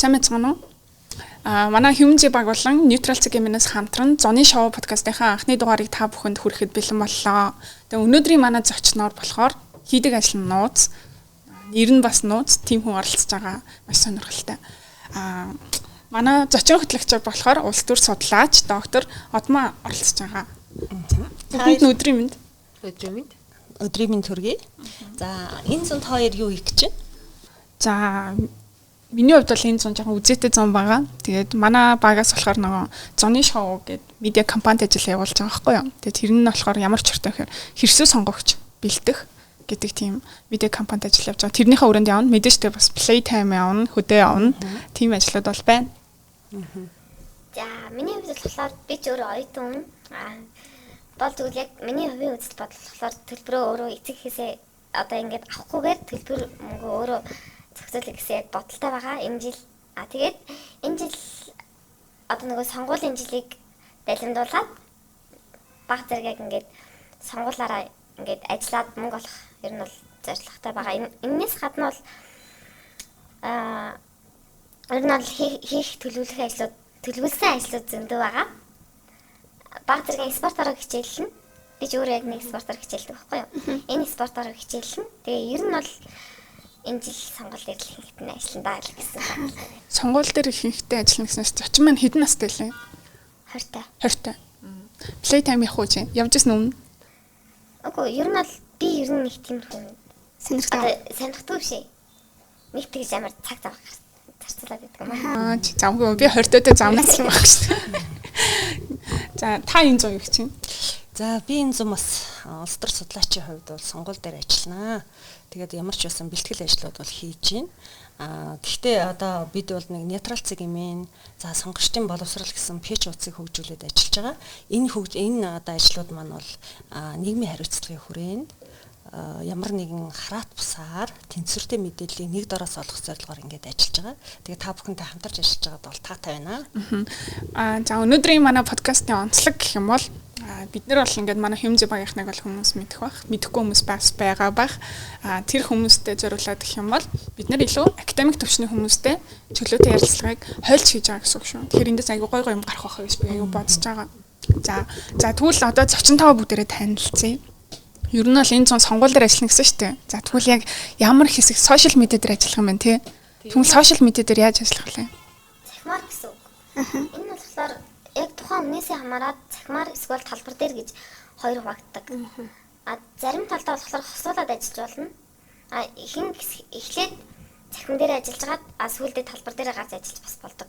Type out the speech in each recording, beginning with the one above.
Сайн мэцгэн үү? Манай Humans баг болон Neutral Cegmin-ээс хамтран Зоны шоу подкастынхаа анхны дугаарыг та бүхэнд хүрэхэд бэлэн боллоо. Тэгээ өнөөдрийн манай зочноор болохоор хийдэг ажил нь нууц, нэр нь бас нууц, тийм хүн оролцож байгаа маш сонирхолтой. Манай зочин хөтлөгч болохоор улс төр судлаач доктор Одмаа оролцож байгаа. Бүгд өдрийн мэнд. Өдрийн мэнд хүргэе. За энэ зунд хоёр юу хийх гэж байна? За миний хувьд бол энэ зун жоохон үзээтэй зун байгаа. Тэгээд манай багаас болохоор нөгөө Зоны шоу гэдэг медиа компанид ажил явуулж байгаа байхгүй юу. Тэгээд тэр нь болохоор ямар ч ортой гэхээр хэрсүү сонгогч бэлдэх гэдэг тийм медиа компанид ажил явж байгаа. Тэрнийхээ өрөөнд явна. Мэдээж тэ бас Playtime явна, хөдөө явна. Тийм ажлууд бол байна. За миний хувьд болохоор би ч өөрөө оюутан. Бол тэгвэл яг миний хувийн үзэл бодол болохоор төлбөрөө өөрөө эцэг хийсээ одоо ингээд авахгүйгээр төлбөр мөнгө өөрөө зохицуулах гэсэн яг бодолтой байгаа энэ жил. Тэгээд энэ жил одоо нөгөө сонгуулийн жилийг далимдуулаад баг зэрэг ингээд сонгуулаараа ингээд ажиллаад мөнгө олох ер нь бол зорилготой байгаа. Энээс гадна бол ер нь хийх төлөвлөсөн ажлууд зөндөө байгаа. Баг зэрэг спортоор хичээллэн. Би ч өөрөө яг нэг спортоор хичээлдэг байхгүй юу? Энэ спортоор хичээллэн. Тэгээ ер нь бол энэ жил сонгуул дээр л хийхтэй ажиллана даа гэсэн байна. Сонгуул дээр хийхтэй ажиллана гэснээр зочин маань хэдэн настай лээ? 20 та. Playtime явах уу чи? Явж ирсэн өмнө? Үгүй ер нь бол би ер нь нэг тиймэрхүү сонирхдаг биш ээ. Нэг тэгж амар цаг зав зарцуулаад байдаг юм аа. Чи завгүй би 20-д замнаас л байх шүү. За та энэ зун юу гэж чинь? За би энэ зам бас улс төр судлаачийн хувьд бол сонгуул дээр ажилланаа. Тэгээд ямар ч байсан бэлтгэл ажлууд бол хийж байна. Гэхдээ одоо бид бол нэг Neutral Cegmin, за сонгогчдын боловсрал гэсэн пэйж утсыг хөгжүүлээд ажиллаж байгаа. Энэ одоо ажлууд маань бол нийгмийн хариуцлагын хүрээнд ямар нэгэн хараат бусаар тэнцвэртэй мэдээллийг нэг дороос олох зорилгоор ингээд ажиллаж байгаа. Тэгээ та бүхэнтэй хамтарч ажиллаж байгаад бол таатай байна. За өнөөдрийн манай подкастын онцлог гэх юм бол бид нар бол ингээд манай Humans багийнхныг бол хүмүүс мэдэх бах, мэдэхгүй хүмүүс бас байгаа бах. Тэр хүмүүстэй зориулаад гэх юм бол бид нар илүү академик төвчний хүмүүстэй чөлөөтэй ярилцлагыг хойлж хийж байгаа гэсэн үг шүү. Тэгэхээр эндээс аягүй гой юм гарах байхаа гэж би аягүй бодож байгаа. За тэгвэл одоо зочинтойгоо бүгдээрээ танилцъя. Ер нь бол энэ зун сонгуул дээр ажиллана гэсэн шүү дээ. За тэгвэл яг ямар хэсэг сошиал медиа дээр ажиллах юм бэ те? Тэгвэл сошиал медиа дээр яаж ажиллах вэ? Цахимаар гэсэн үг. Энэ нь болохоор яг тухайн өмнөөсөө хамаарат цахимаар эсвэл талбар дээр гэж хоёр хуваагддаг. Зарим талдаа болохоор хосуулаад ажиллаж болно. Ихэнх эхлээд цахим дээр ажиллаж хагаад сүүлдээ талбар дээр гарч ажиллаж бас болдог.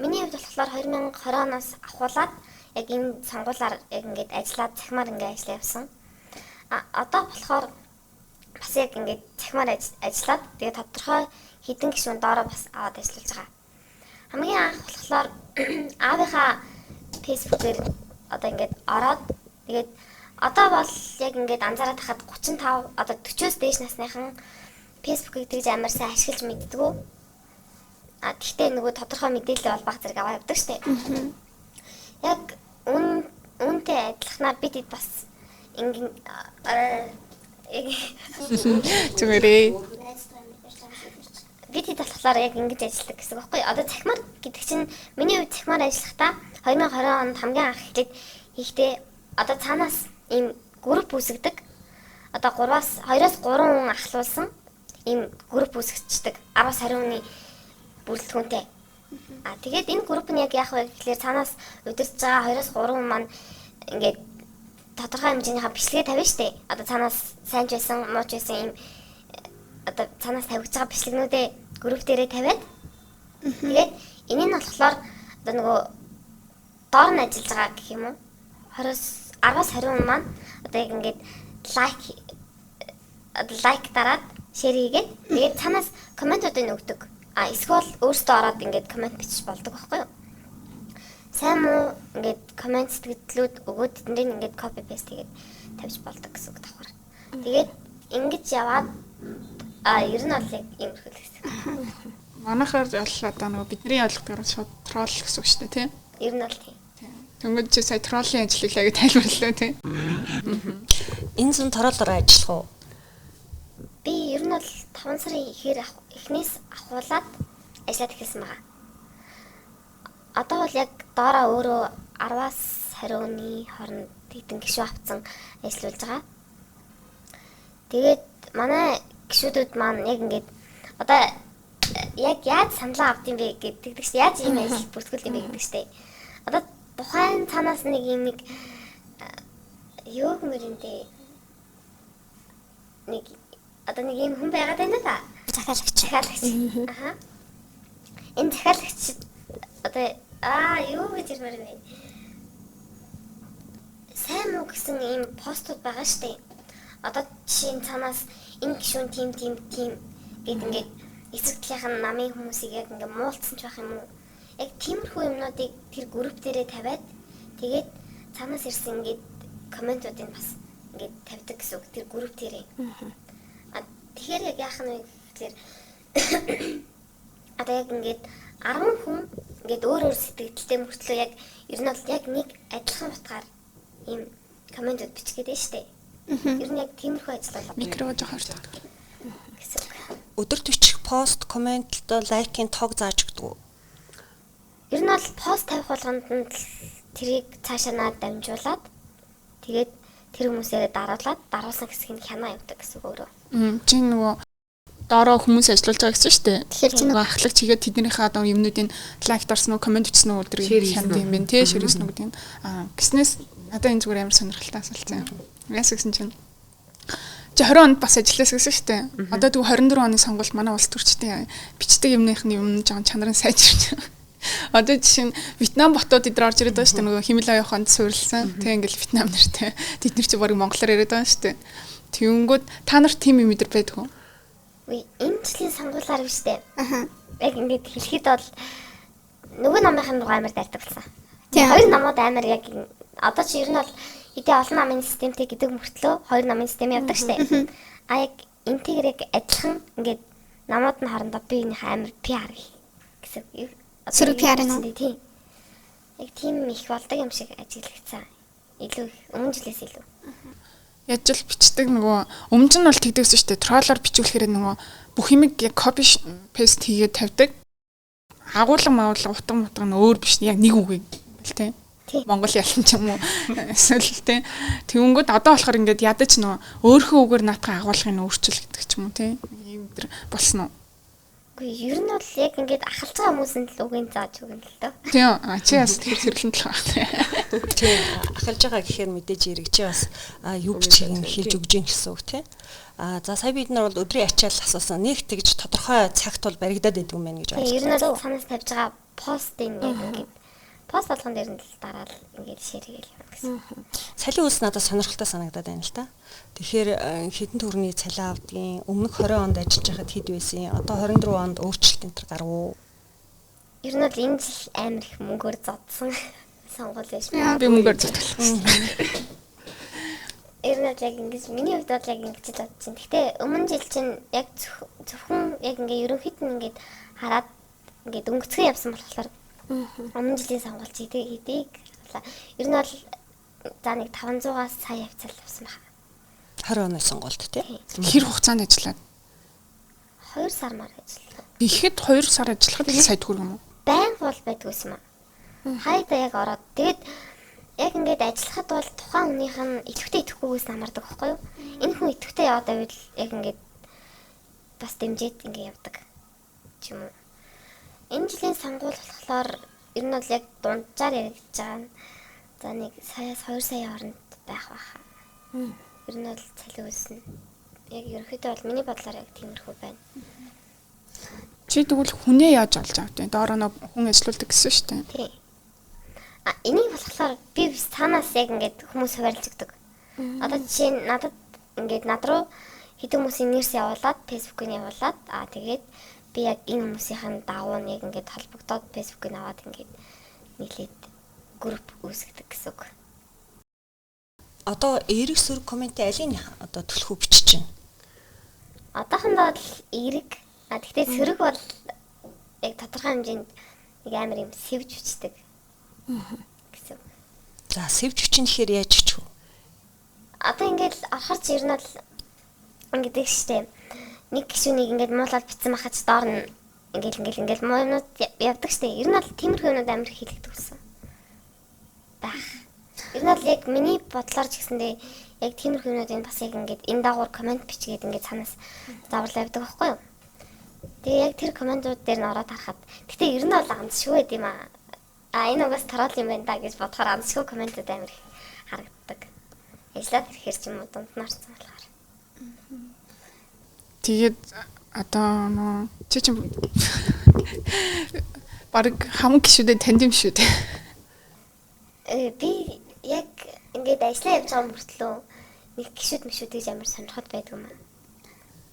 Миний хувьд болохоор 2020 оноос ахуулаад яг энэ сонгуулаар яг ингээд ажиллаад цахимаар ингээд ажиллаа явсан. Одоо болохоор бас яг ингээд цахимаар ажиллаад тэгээ тодорхой хэдэн гишүүн доороо бас аваад ажиллаж байгаа. Хамгийн анх болохоор аавынхаа фэйсбүүкээр одоо ингээд ороод тэгээд одоо бол яг ингээд анзаараад хахад 35 одоо 40-оос дээш насныхан фэйсбүүкийг тэгж амар сайн ашиглаж мэддэггүй. Гэхдээ нөгөө тодорхой мэдээлэл бол баг зэрэг аваа явдаг штеп. Яг үнтэй адилханаар бид бас ингээд зүгээрээ бид болохоор яг ингэж ажилладаг гэсэн үг байхгүй. Одоо цахимаар гэдэг чинь миний хувьд цахимаар ажиллахдаа 2020 онд хамгийн анх эхлээд хийхдээ одоо цаанаас ийм групп үүсгдэг. Одоо 2-оос 3 хүн ахлуулсан ийм групп үүсгэждэг. 10-аас 20 хүний бүрэлдэхүүнтэй. Тэгээд энэ групп нь яг яах вэ гэхлээр цаанаас удирдах байгаа 2-оос 3 хүн маань ингээд тодорхой хэмжээнийхээ бичлэгээ тавина штэ. Одоо цаанаас сайн ч байсан, муу ч байсан ийм одоо цаанаас тавьж байгаа бичлэгнүүдээ групп дээрээ тавиад тэгээд энэ нь болохоор одоо нөгөө доор нь ажиллаж байгаа гэх юм уу 10-аас 20 хүн маань одоо яг ингээд лайк дараад шеэр хийгээд тэгээд цаанаас комментуудыг өгдөг. Эсвэл өөртөө ороод ингээд коммент бичиж болдог байхгүй юу? Сайн муу ингээд коммент сэтгэлдлүүд өгөөд тэндээ ингээд копи пейст хийгээд тавьж болдог гэсэн үг давхар. Тэгээд ингэж яваад ер нь бол яг юм хэлсэн. Манайхаар бол одоо нөгөө бидний ойлгохоор шууд тролл гэсэн үг шүү дээ тийм. Ер нь бол тийм. Тэнгүүд чи сая троллын ажлыг л аяга тайлбарлаа тийм. Энэ зүүн троллоор ажиллах уу? Би ер нь бол 5 сарын эхнээс ахуулаад ажиллаад эхэлсэн байгаа. Одоо бол яг доороо өөрөө 10-аас 20 өдрийн хооронд хэдэн гишүү авцсан ажиллаж байгаа. Тэгээд манай гишүүдүүд маань яг ингээд одоо яг яаж саналаа авд юм бэ гэдэг чинь яаж ийм ажил бүртгэл юм бэ гэдэг чинь. Одоо тухайн цаанаас нэг юм нэг юу гэмэрэнтэй нэг одоо нэг юм хүн байгаад байна да. Захиалагч. Аха. Энэ захиалагч одоо юу гэж ирмээр вэ? Сайн муу гэсэн ийм постууд байгаа штэ. Одоо жишээ нь цаанаас энэ гишүүн тим гэд ингээд эсрэг талынхаа намын хүмүүсийг яг ингээд муулцсан ч байх юм уу? Яг тиймэрхүү юмнуудыг тэр групп дээрээ тавиад тэгээд цаанаас ирсэн ингээд комментуудыг бас ингээд тавьдаг гэсэн үг тэр групп дээрээ. Тэгэхээр яг яах нь вэ гэхээр одоо яг ингээд 10 хүн ингээд өөр сэтгэлдээ мөртлөө яг ер нь бол яг нэг адилхан утгаар ийм комментууд бичгээд байна шүү дээ. Ер нь яг тиймэрхүү ажил болоо. Микро жоох ордог. Өдөрт бичих пост, комментлд лайкын тог зааж өгдөг. Ер нь бол пост тавих болгонд нь тэрийг цаашаа наад дамжуулаад тэгээд тэр хүмүүсээ даруулсан хэсгийг хянаа явуулдаг гэсэн үг өөрөө. Чи нөгөө доороо хүмүүс ажиллаж байгаа гэсэн шүү дээ. Тэгэхээр чи нөгөө ахлагч хийгээд тэднийхээ одоо юмнуудыг лайк дарсан уу, коммент бичсэн үү өдрийг хянд юм бэ? Тэ ширсэн үү гэдэг. Гиснээс надад энэ зүгээр амар сонирхолтой асуулт. Яас гэсэн чинь 20 онд бас ажилласан гэсэн шүү дээ. Одоо тэгвэл 24 оны сонгуульд манай улс төрчдийн бичдэг юмныхны юм жоон чанарын сайжирч. Одоо жишээ нь Вьетнам ботууд эдгээр орж ирээд байгаа шүү дээ. Нөгөө Химэлай яваханд суурилсан. Тэг ингээл Вьетнам нартай. Тэд нар чи баг монголоор яриад байгаа шүү дээ. Тэнгүүд та нарт тийм юм өдр байдаг уу? Үгүй энэ жилийн сонгуулиар биш дээ. Яг ингээд хэлэхэд бол нөгөө намынхын руу амар дайрдаг болсон. Тийм хоёр намууд амар яг одоо чи ер нь бол хэдий олон намын системтэй гэдэг мөртлөө хоёр намын систем явдаг штэ. А яг энтэйгээр яг адилхан ингээд намууд нь хоорондоо биенийх амар PR гэсэн. Сөрөг PR нь тийм. Яг тийм их болдог юм шиг ажиглагдсан. Илүү өмнө жилээс илүү. Яаж л бичдэг нөгөө өмнө нь бол тэгдэгсэн шүү дээ. Троллоор бичүүлэхээр нөгөө бүх юмыг яг copy paste хийгээд тавьдаг. Агуулга утга нь өөр биш. Яг нэг үгийг л тийм. Монгол ялан ч юм уу эсвэл тийм. Тэнгүүд одоо болохоор ингээд ядаж нөгөө өөрхөн үгээр наатах агуулгыг өөрчил гэдэг ч юм уу тийм. Ийм төр болсон уу? Үгүй ер нь бол яг ингээд ахалж байгаа хүмүүс нь л үгийн зааж өгнө л дөө. Тийм. Чи бас тэр сэрэлэн талах байна. Тийм. Ахалж байгаа гэхээр мэдээж эргэж бас юу бичгийг хэлж өгж гин гэсэн үг тийм. За сая бид нар бол өдрийн ачаал асуусан. Нэг тэгж тодорхой цагт бол баригдаад идэв юм байна гэж байна. Ер нь бол санаас тавьж байгаа постын яг ингээд пост болгон дээр нь л дараал ингээд ширгээл юм гэсэн. Цалин үйлс надад сонирхолтой санагдаад байна л та. Тэгэхээр хэдэн төгрөгийн цалин авдгийн өмнөх 20 онд ажиллаж байхад хэд байсан? Одоо 24 онд өөрчлөлт энэ төр гарав уу? Ер нь бол энэ жил амар их мөнгөөр зодсон сонгуул байж байна. Би мөнгөөр зодсон. Ер нь яг ингэж миний хувьд бол яг ингэж л бодсон. Гэхдээ өмнө жил чинь яг зөвхөн яг ингээ ерөнхийд нь ингээд хараад ингээд өнгөцгөн явсан болохоор өмнө жилийн сонгуульч хийдэг. Ер нь бол за нэг 500-аас сая явцал авсан байна. 20 оны сонгуульд тийм. Хэр хугацаанд ажиллаад? 2 сар маар ажиллав. Ихэд 2 сар ажиллахад сая төгрөг юм уу? Байн бол байдгүй юм аа. Хайда яг ороод тэгээд яг ингээд ажиллахад бол тухайн хүнийх нь идэвхтэй идэхгүйгээс намардаг байхгүй юу? Энэ хүн идэвхтэй яваад байвал яг ингээд бас дэмжиж ингээд явдаг ч юм уу. Энэ жилийн сонгуул болохоор ер нь бол яг дунджаар яригдж байгаа. За нэг саяас 2 сая хооронд байх баха. Ер нь бол цалин үлсэн. Яг ерөнхийдөө бол миний бодлоор яг тиймэрхүү байна. Чи тэгвэл хүнээ яаж олж авд вэ? Доороо нэг хүн ажиллаулдаг гэсэн шүү дээ. Тий. Энийг болохоор би цаанаас яг ингээд хүмүүс хуваарлж өгдөг. Одоо жишээ нь надад ингээд над руу хэдэн хүмүүсийн нэрс явуулаад фэйсбүүкийг явуулаад тэгээд би яг энэ хүмүүсийн дагуу нэг ингээд холбогдоод фэйсбүүкийг аваад ингээд нийлээд групп үүсгдэг гэсэн үг. Одоо эрэг сөрөг комментийн алийг одоо төлхөө бичиж байна. Одоохондоо л эрэг. Гэхдээ сөрөг бол яг тодорхой хэмжээнд нэг амар юм сэвж бичдэг. Гэсэн. За сэвж бичин гэхээр яаж бичих вэ? Одоо ингээд орохоор ч ер нь л ингээд штэ. Нэг гişүнийг ингээд муулаад бичсэн махач доор нь ингээл муу юмнууд явдаг штэ. Ер нь бол тиймэрхүү юмнууд амар хийлэгдэх болсон. Бах. Ер нь бол яг миний бодлоор ч гэсэндээ яг тиймэрхүү юмнуудыг бас яг ингээд энэ дагуур комент бичгээд ингээд санаас заавал явдаг байхгүй юу? Тэгээ яг тэр комментууд дээр нь ороод харахад гэтээ ер нь бол амтшгүй байд юм аа. Энэ угаас трол юм байна да гэж бодохоор амтшгүй комментууд амар их харагддаг. Ажлаад ирэхээр ч юм уу дунднаарсан болохоор. Тэгээд одоо нөө чи чинь баг хамаг гişүдээ танд юм шүү дээ. Би яг ингээд ажиллаа явж байгаа мөртлөө нэг гişүд гэж амар сонирхоод байдаг юм аа.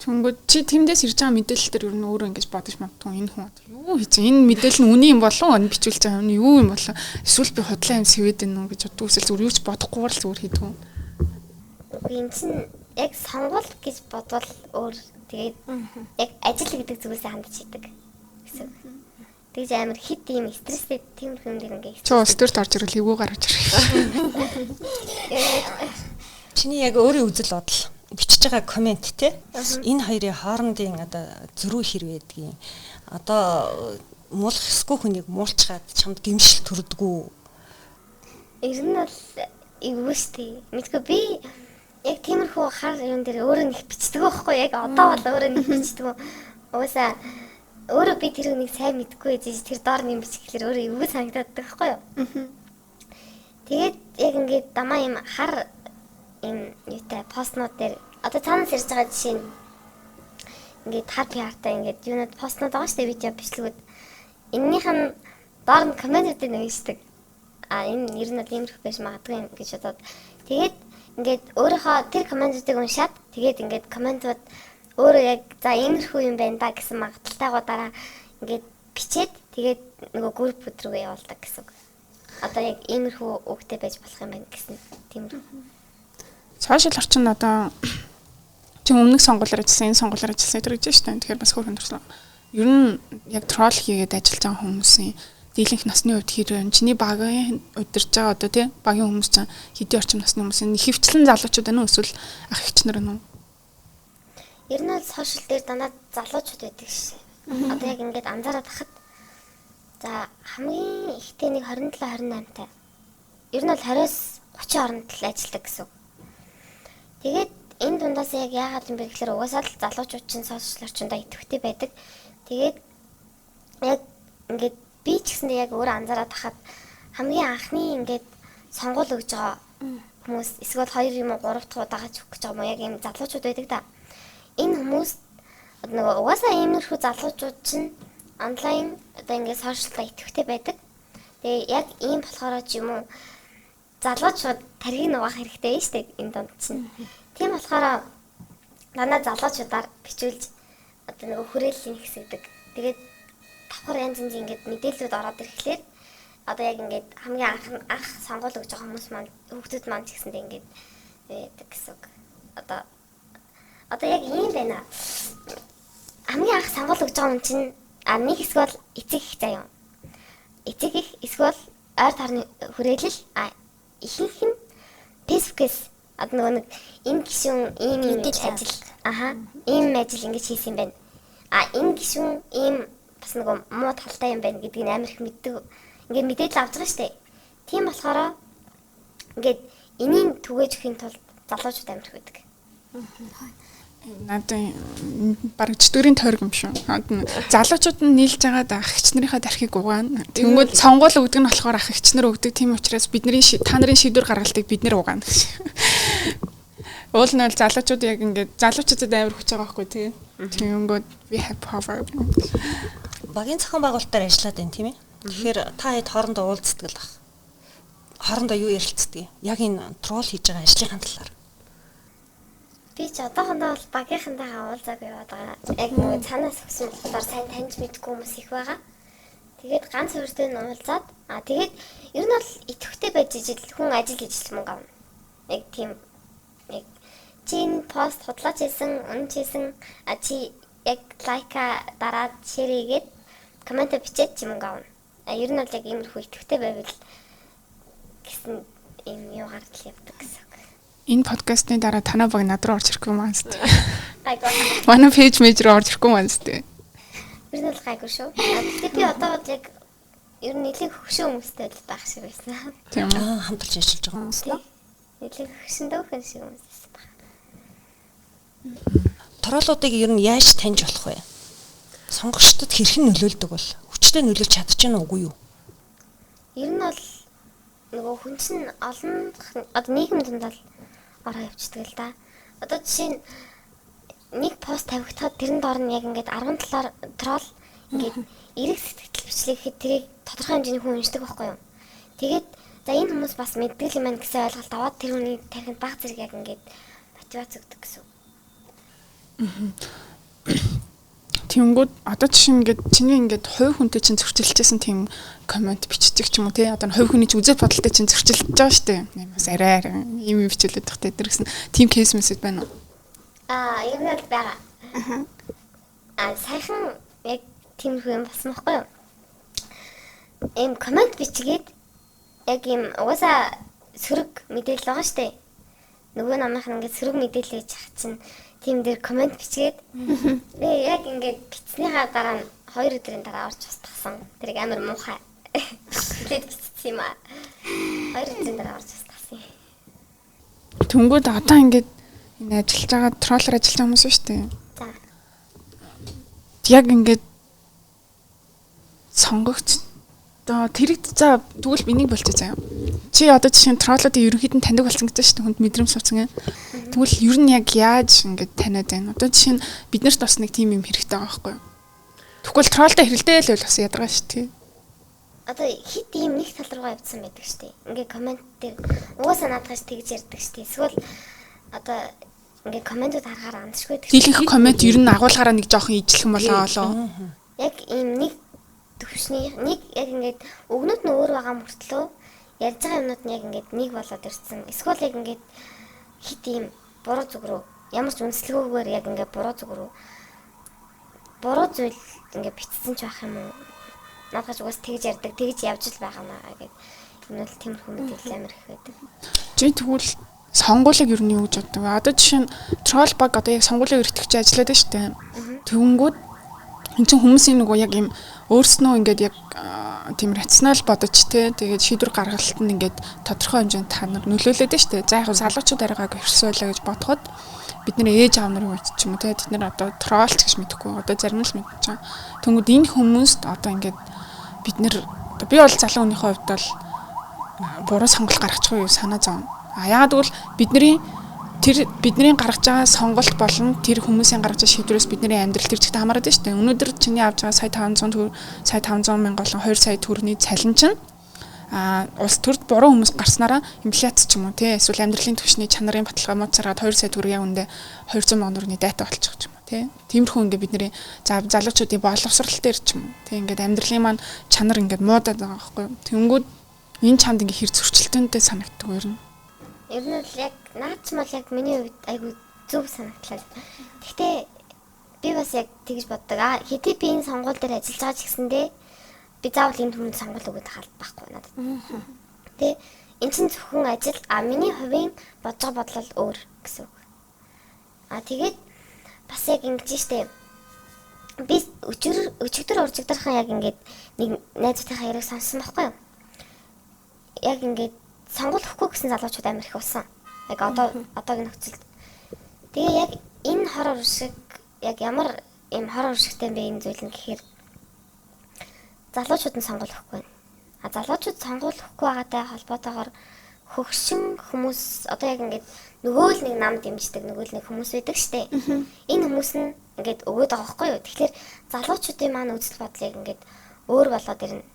Тэнгүүд чи тэндээс ирж байгаа мэдээлэл төр ер нь өөрөө ингэж бодож магадгүй энэ хүн юу хийж энэ мэдээлэл нь үний юм болов уу бичүүлж байгаа юм юу юм болов эсвэл би худлаа юм сэвэд энэ гэж боддог эсвэл зүгээр юу ч бодохгүй л зүгээр хийдэг юм. Энэ чинь яг сонгол гэж бодвол өөр тэгээд яг ажил гэдэг зүгээс хандж идэг гэсэн. Тэгж амар хит юм стресстэй тиймэрхүү юм дээр ингээ. Чоо стресс орж ирэл эвгүй гарч ирэх. Чиний яг өөрийн үзэл бодол бичиж байгаа комент те энэ хоёрын хоорондын одоо зөрүү хэр байдгийг одоо муулах эсгүй хүнийг муулчгаад чамд гэмшил төрдгүү. Ер нь бол эвгүйстэй. Мэдгүй би яг тиймэрхүү хар юм дээр өөрөө нэг бичдэг байхгүй яг одоо бол өөрөө нэг бичдэг. Угаасаа өөрөө би тэр үнийг сайн мэдгүй гэж тэр доор нэм бичгээр өөрөө эвгүй санагдаад байгаа байхгүй юу? Тэгээд яг ингээд дамаа юм хар юм юутай постнууд дээр одоо цаанаас ирж байгаа жишээ нь ингээд хар пиартай ингээд юунад постнууд байгаа шүү дээ видео бичлэгүүд. Эннийх нь доор нь комментүүдийг нэгждэг. Энэ ер нь иймэрхүү байж магадгүй юм гэж бодоод тэгээд ингээд өөрийнхөө тэр комментүүдийг уншаад тэгээд ингээд комментууд өөрөө яг за иймэрхүү юм байна да гэсэн магадaltaйгоо дараа ингээд бичээд тэгээд нөгөө групп рүү явуулдаг гэсэн үг. Одоо яг иймэрхүү үгтэй байж болох юм байна гэсэн тиймэрхүү. Сошиал орчин одоо чи өмнөх сонгуулиар ажилласан, энэ сонгуулиар ажилласан гэдэг чинь шүү дээ. Тэгэхээр бас хөөрхөн төрсөн. Ер нь яг трол хийгээд ажиллаж байгаа хүмүүсийн дийлэнх насны хувьд хэрэг чиний багийн удирж байгаа одоо тий багийн хүмүүс чинь хэдийн орчим насны хүмүүс энэ хөвчлэн залуучууд байна уу эсвэл ах эгч нар байна уу? Ер нь бол сошиал дээр дандаа залуучууд байдаг шээ. Одоо яг ингээд анзаараад хахад за хамгийн ихтэй нэг 27 28 таа. Ер нь бол 20-с 30 хооронд л ажилладаг гэсэн. Тэгээд энэ дундаас яг яагаад юм бэ гэхээр угаасаа л залуучууд чинь сошиал орчиндөө идэвхтэй байдаг. Тэгээд яг ингээд би ч гэсэндээ яг өөрөө анзаараад хахад хамгийн анхны ингээд сонгуул өгж байгаа хүмүүс эсвэл 2 юм уу 3 дахь удаага ч өгч байгаа юм яг ийм залуучууд байдаг да. Энэ хүмүүс нөгөө угаасаа иймэрхүү залуучууд чинь онлайн одоо ингээд сошиалтай идэвхтэй байдаг. Тэгээ яг ийм болохоор ч юм уу залуучууд тархийг нугаах хэрэгтэй шүү дээ энэ донд чинь. Тийм болохоор дандаа залуучуудаар бичүүлж одоо нөгөө хүрээллийн хэсэгдэг. Тэгээд давхар янз янз ингээд мэдээлэлүүд ороод ирэхлээр одоо яг ингээд хамгийн анх сонгуул өгж байгаа хүмүүс маань хүүхдүүд маань ч гэсэндээ ингээд байдаг гэсэн үг. Одоо яг ийм байна. Хамгийн анх сонгуул өгж байгаа юм чинь нэг эсвэл эцэг их заяа. Эцэг их эсвэл ойр тойрны хүрээлэл ихэнх нь Facebook-с одоо нөгөө нэг энэ гишүүн ийм ажил ийм ажил ингэж хийсэн юм байна. Энэ гишүүн ийм бас нөгөө муу талтай юм байна гэдгийг амар их мэддэг. Ингээд мэдээлэл авч байгаа шүү дээ. Тийм болохоор ингээд энийг түгээж өхийн тулд залуучууд амар их байдаг. Надад бараг чөтгөрийн тойрог юм шүү. Залуучууд нь нийлж байгаа ах эгч нарынхаа дархийг угаана. Тэнгүүд сонгуул өгдөг нь болохоор ах эгч нар өгдөг. Тийм учраас бидний та нарын шийдвэр гаргалтыг бид нэр угаана гэж. Уул нь бол залуучууд яг ингээд залуучуудад амар хүч байгаа байхгүй тий. Тэнгүүд we have power. Багийн зохион байгуулалтаар ажиллаад байна тийм ээ. Тэгэхээр та хэд хоорондоо уулздаг л баг. Хоорондоо юу ярилцдаг? Яг энэ трол хийж байгаа ажлынхаа талаар. Би ч одоохондоо бол багийнхантайгаа уулзаагүй яваад байгаа. Яг нөгөө цаанаас өгсөн болохоор сайн таньж мэдгүй хүмүүс их байгаа. Тэгээд ганц өөртөө нь уулзаад тэгээд ер нь бол идэвхтэй байж ижил хүн ажил хийж мөнгө авна. Яг тийм яг чин пост худлаач хийсэн, унж хийсэн чи яг лайка дараад шеэр хийгээд коммент бичээд чи мөнгө авна. Ер нь бол яг иймэрхүү идэвхтэй байвал гэсэн юм юу гаргал явдаг гэсэн. Энэ подкастны дараа танаа баг над руу орж ирэхгүй маань зү. Айгоо. Манай пэйж мэж рүү орж ирэхгүй маань зү. ер нь бол гайгүй шүү. Гэхдээ би одоо бол яг ер нь нэлийн хөвшин хүмүүстэй л байх шиг байсан. Тийм үү. Хамтарч ажиллаж байгаа хүмүүс л. Нэлийн хөвшин дөөхөн шиг хүмүүс байсан баг. Тороолуудыг ер нь яаж таньж болох вэ? Сонгогчдод хэрхэн нөлөөлдөг бол? Хүчтэй нөлөөлж чадчих нь үгүй юу? Ер нь бол нөгөө хүн чинь олон одоо нийгэм дунд бол ороо явчихдаг л да. Одоо жишээ нь нэг пост тавигдахад тэрэн доор нь яг ингээд 17 трол ингээд эрэг сэтгэл бичлэг гэхэд тэрийг тодорхой хэмжээний хүн уншдаг байхгүй юу? Тэгээд за энэ хүмүүс бас мэддэг юм байна гэсэн ойлголт аваад тэр хүний тархинд баг зэрэг яг ингээд мотивац өгдөг гэсэн. Тэнгүүд одоо жишээ ингээд чиний ингээд хувь хүнтэй чинь зөрчилжсэн тийм комент бичдэг ч юм уу тий. Одоо хувь хүний чинь үзэл бодолтой чинь зөрчилж байгаа шүү дээ. Бас арай юм бичүүлээд байх тий. Тэр гэсэн тийм кейс мэсэд байна уу? Ер нь л байгаа. Сайхан яг тиймэрхүү юм болсон байхгүй юу? Ийм комент бичгээд яг ийм угаасаа сөрөг мэдээлэл байгаа шүү дээ. Нөгөө намынх нь ингээд сөрөг мэдээлэл гэж хах чинь тийм дээр комент бичгээд яг ингээд бичснийхаа дараа нь 2 өдрийн дараа орж устгасан. Тэрийг амар муухай хэлээд бичсэн юм аа. 2 өдрийн дараа орж устгасан. Тэнгүүд одоо ингээд энэ ажиллаж байгаа троллер ажиллаж байгаа хүмүүс шүү дээ. За. Яг ингээд сонгогч одоо тэрэг за тэгвэл энийг болчих заяа. Чи одоо жишээ нь троллуудын ерөнхийд нь таньдаг болсон гэж шүү дээ. Хүнд мэдрэмж сувцсан. Тэгвэл ер нь яг яаж ингээд таниад байна? Одоо жишээ нь биднэрт бас нэг тийм юм хэрэгтэй байгаа байхгүй юу? Тэгвэл троллтой хэрэлдээ л бол бас ядаргаа шүү дээ. Одоо хит ийм нэг тал руугаа явцсан байдаг шүү дээ. Ингээ комент дээр угаасаа наадгаш тэгж ярьдаг шүү дээ. Эсвэл одоо ингээ комментууд харахаар амтшгүй байдаг. Дийлэнх коммент ер нь агуулгаараа нэг жоохон ижлэх юм болоо. Яг ийм нэг төвшний нэг яг ингээд өгнөд нь өөр байгаа мөртлөө ярьж байгаа юмнууд нь яг ингээд нэг болоод ирсэн. Эсвэл яг ингээд хит ийм буруу зүг рүү ямар ч үнэлэлгүйгээр яг ингээд буруу зүг рүү буруу зүйл ингээд бичсэн ч байх юм уу? Надад угаас тэгж ярьдаг, тэгж явж л байгаа маа гэдэг. Энэ бол тиймэрхүү мэдээлэл амар их байдаг. Чи тэгвэл сонгуулийг ер нь юу гэж боддог вэ? Одоо жишээ нь тролл баг одоо яг сонгуулийн өртөгч ажиллаад байна шүү дээ. Тэнгүүд эн чинь хүмүүсийн нөгөө яг юм өөрснөө ингээд яг тийм рационал бодож те тэгээд шийдвэр гаргалтанд ингээд тодорхой хэмжээнд та нар нөлөөлөд нь шүү дээ. За яг залуучууд арайгааг өрсөөлөө гэж бодоход бид нэр ээж аав нарын үед ч юм уу те тэд нар одоо троллч гэж мэдхгүй одоо зарим л мэдчихэж байгаа. Тэнгүүд энэ хүмүүст одоо ингээд бид нэр би бол залуу хүнийхээ хувьд бол буруу сонголт гаргачих уу санаа зовно. Яагаад гэвэл бидний гаргаж байгаа сонголт болон тэр хүмүүсийн гаргаж байгаа шийдвэрээс бидний амьдрал тэр чигт хамаарат шүү дээ. Өнөөдөр чиний авч байгаа сая 500 мянга болон 2 сая төгрөгийн цалин чинь улс төрд буруу хүмүүс гарснараа инфляц ч юм уу тий эсвэл амьдралын түвшний чанарын баталгаа мод царгаад 2 сая төгрөгийн үндэ 200 мянган төгрөгийн дайта болчих ч юм уу тий. Тиймэрхүү ингээд бидний залуучуудын боловсрал дээр ч юм уу тий ингээд амьдралын маань чанар ингээд муудаад байгаа байхгүй. Тэнгүүд энэ чамд ингээд хэр зөрчилтөнтэй санагддаг вэ? Ер нь л яг наад ч мал яг миний хувьд айгүй зөв санагдлаа. Гэхдээ би бас яг тэгж боддог. Хэдий би энэ сонгуул дээр ажиллаж байгаа ч гэсэндээ би заавал энэ хүмүүст сонгуул өгөх хаалт байхгүй надад. Тэ эн чинь зөвхөн ажил миний хувийн бодож байгаа бодлол өөр гэсэн үг. Тэгээд бас яг ингэж штэ би өчигдөр уржигдэрхэн яг ингээд нэг найзуудынхаа яриг сонссон байхгүй юу? Яг ингээд сонгуул өгөхгүй гэсэн залуучууд амар их болсон. Яг одоогийн нөхцөлд. Тэгээ яг энэ хор уршиг яг ямар юм хор уршигтай бэ энэ зүйл нь гэхээр залуучууд нь сонгуул өгөхгүй байна. Залуучууд сонгуул өгөхгүй байгаатай холбоотойгоор хөгшин хүмүүс одоо яг ингээд нөгөө л нэг нам дэмждэг нөгөө л нэг хүмүүс байдаг штэ. Энэ хүмүүс нь ингээд өгөөд байгаа байхгүй юу? Тэгэхээр залуучуудын маань үзэл бодлыг ингээд өөр болоод ирнэ.